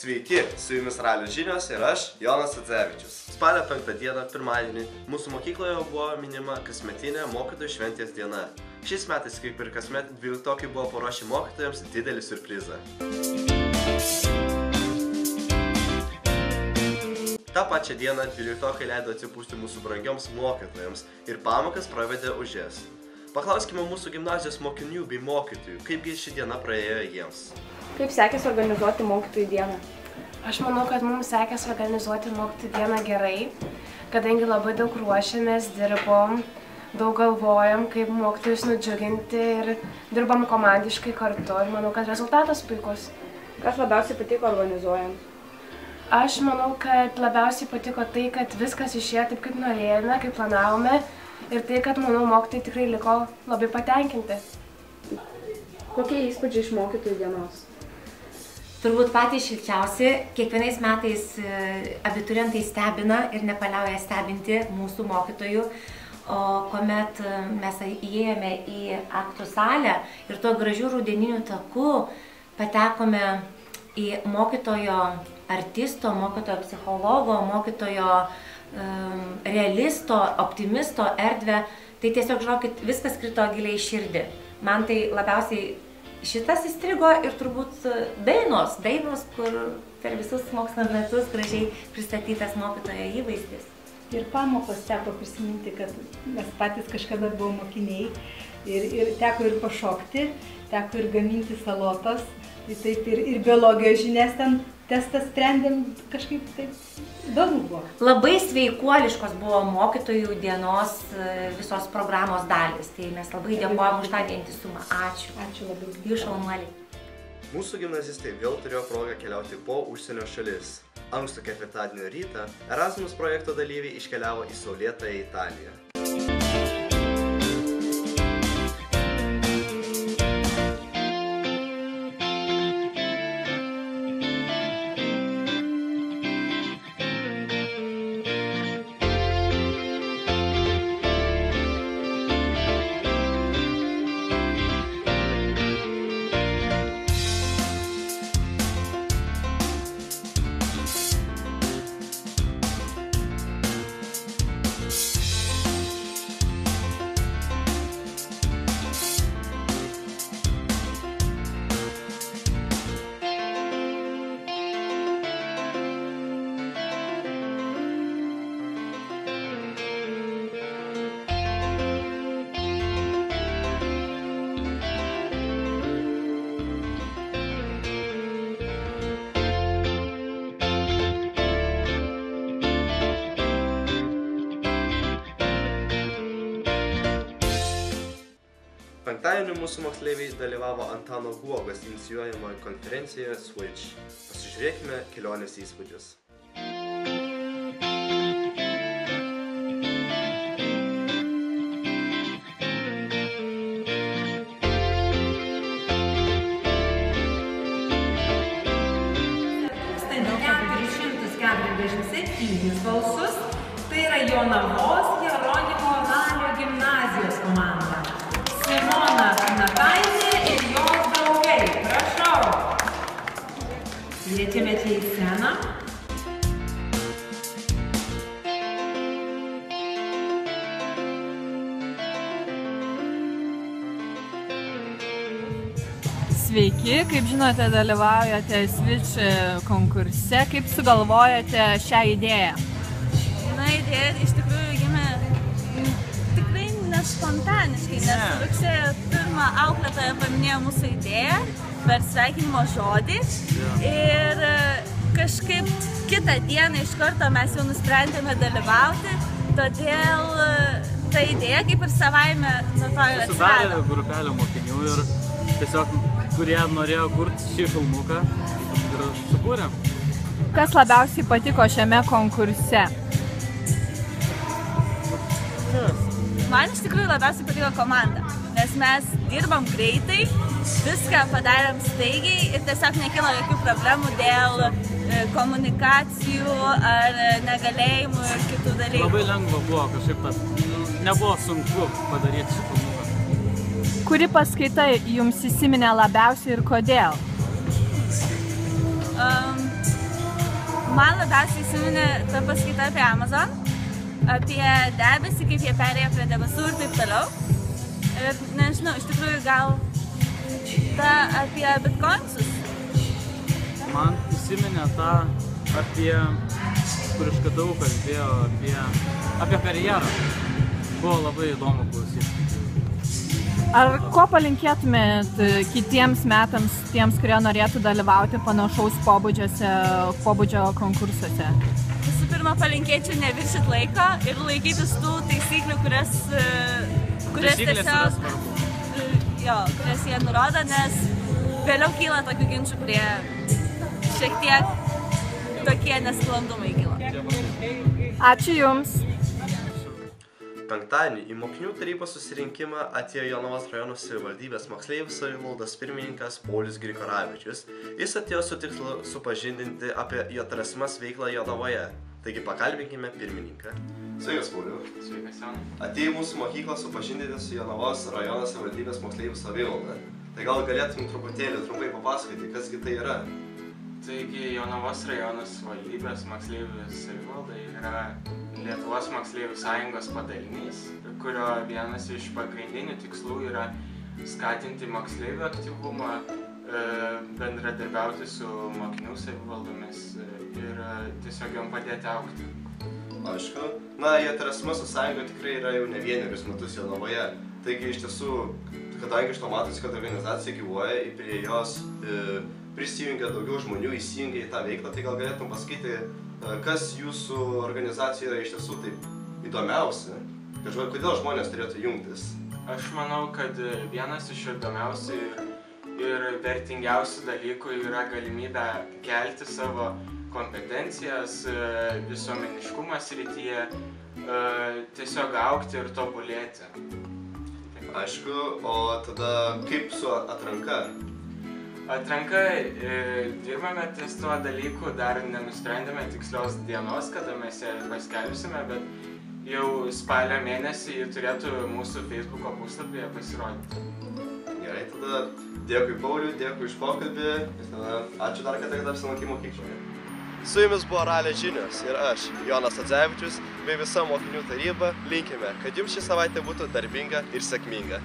Sveiki, su jumis Ralių žinios ir aš, Jonas Adzevičius. Spalio 5 dieną, pirmadienį, mūsų mokykloje buvo minima kasmetinė mokytojų šventės diena. Šiais metais, kaip ir kasmet, 12-okai buvo paruošę mokytojams didelį siurprizą. Ta pačią dieną 12-okai leido atsipūsti mūsų brangioms mokytojams ir pamokas pravedė už jas. Paklauskime mūsų gimnazijos mokinių bei mokytojų, kaipgi ši diena praėjo jiems. Kaip sekėsi organizuoti mokytojų dieną? Aš manau, kad mums sekėsi organizuoti mokytojų dieną gerai, kadangi labai daug ruošėmės, dirbom, daug galvojom, kaip mokytojus nudžiuginti ir dirbom komandiškai kartu ir manau, kad rezultatas puikus. Kas labiausiai patiko organizuojant? Aš manau, kad labiausiai patiko tai, kad viskas išėjo taip, kaip norėjome, kaip planavome ir tai, kad, manau, mokytojai tikrai liko labai patenkinti. Kokie įspūdžiai iš mokytojų dienos? Turbūt patys šilčiausi, kiekvienais metais abiturientai stebina ir nepaliauja stebinti mūsų mokytojų, o kuomet mes įėjome į aktų salę ir tuo gražiu rudeniniu taku patekome į mokytojo artisto, mokytojo psichologo, mokytojo realisto, optimisto erdvę, tai tiesiog, žinokit, viskas krito giliai į širdį. Man tai labiausiai šitas įstrigo ir turbūt dainos, kur per visus mokslo metus gražiai pristatytas mokytojo įvaizdis. Ir pamokos teko prisiminti, kad mes patys kažkada buvome mokiniai ir teko ir pašokti, teko ir gaminti salotas, taip ir biologijos žinias ten testą sprendėm, kažkaip taip įdomu buvo. Labai sveikuoliškos buvo mokytojų dienos visos programos dalis, tai mes labai dėkojam už tą vientisumą. Ačiū. Ačiū labai. Jūs šaunuoliai. Mūsų gimnazistai vėl turėjo progą keliauti po užsienio šalis. Ankstų ketvirtadienio rytą Erasmus projekto dalyviai iškeliavo į saulėtąją Italiją. Penktadienį mūsų moksleiviai dalyvavo Antano Guogos inicijuojamoje konferencijoje Switch. Pasižiūrėkime kelionės įspūdžius. Balsus, tai yra Jonavos Jeronimo Ralio gimnazijos komanda. Simona Natainė ir jos draugai. Prašau. Kviečiame čia į sceną. Sveiki, kaip žinote, dalyvaujate Switch konkurse. Kaip sugalvojate šią idėją? Na, idėja iš tikrųjų gimė tikrai nespontaniškai, nes rugsėjo 1 auklėtoja paminėjo mūsų idėją per sveikinimo žodį ir kažkaip kitą dieną iš karto mes jau nusprendėme dalyvauti, todėl ta idėja kaip ir savaime nuo to ir atsirado. Sudarė grupelę mokinių ir tiesiog, kurie norėjo kurti šį filmuką ir sukūrėm. Kas labiausiai patiko šiame konkurse? Man iš tikrųjų labiausiai patiko komanda, nes mes dirbam greitai, viską padarėm staigiai ir tiesiog nekilo jokių problemų dėl komunikacijų ar negalėjimų ir kitų dalykų. Labai lengva buvo kažkaip, nebuvo sunku padaryti šį filmuką. Kuri paskaita jums įsiminė labiausiai ir kodėl? Man labiausiai įsiminė ta paskaita apie Amazon, apie debesį, kaip jie perėjo prie debesų ir taip toliau. Ir nežinau, iš tikrųjų gal ta apie bitcoinsus. Man įsiminė ta apie, kur iš KTU kalbėjo, apie karjerą. Buvo labai įdomu klausyti. Ar ko palinkėtumėt kitiems metams tiems, kurie norėtų dalyvauti panašaus pobūdžio konkursuose? Visų pirma, palinkėčiau neviršyti laiko ir laikytis tų taisyklių, kurias tiesiog kurias jie nurodo, nes vėliau kyla tokių ginčių, kurie šiek tiek tokie nesklandumai kyla. Ačiū Jums! Penktadienį į mokinių tarybos susirinkimą atėjo Jonavos rajono savivaldybės moksleivių savivaldos pirmininkas Paulius Grigaravičius. Jis atėjo su tikslu supažindinti apie JTRSM veiklą Jonavoje. Taigi pakalbinkime pirmininką. Sveikas, Pauliau. Sveikas, Jonai. Atėjo mūsų mokyklą supažindinti su Jonavos rajono savivaldybės moksleivių savivalda. Tai gal galėtum trumpai papasakoti, kasgi tai yra? Taigi Jonavos rajono savivaldybės moksleivių savivalda yra Lietuvos moksleivių sąjungos padalinys, kurio vienas iš pagrindinių tikslų yra skatinti moksleivių aktyvumą, bendradarbiauti su mokinių savivaldomis ir tiesiog jom padėti augti. Aišku. JTRSM sąjunga tikrai yra jau ne vienerius metus Jonavoje. Taigi iš tiesų, kadangi iš to matosi, kad organizacija gyvuoja, prie jos prisijungia daugiau žmonių, įsijungia į tą veiklą, tai gal galėtum pasakyti, kas jūsų organizacija yra iš tiesų taip įdomiausia? Kodėl žmonės turėtų jungtis? Aš manau, kad vienas iš įdomiausių ir vertingiausių dalykų yra galimybė kelti savo kompetencijas visuomeniškumo srityje, tiesiog augti ir tobulėti. Aišku, o tada kaip su atranka? Atranka, dirbame ties tuo dalyku, dar nenusprendėme tikslios dienos, kada mes ją paskelbsime, bet jau spalio mėnesį ji turėtų mūsų Facebooko puslapyje pasirodyti. Gerai, tada dėkui Pauliui, dėkui už pokalbį ir tada ačiū dar kartą, kad apsilankei mokykloje. Su jumis buvo Ralio žinios ir aš, Jonas Adzevičius, bei visa mokinių taryba linkime, kad jums ši savaitė būtų darbinga ir sėkminga.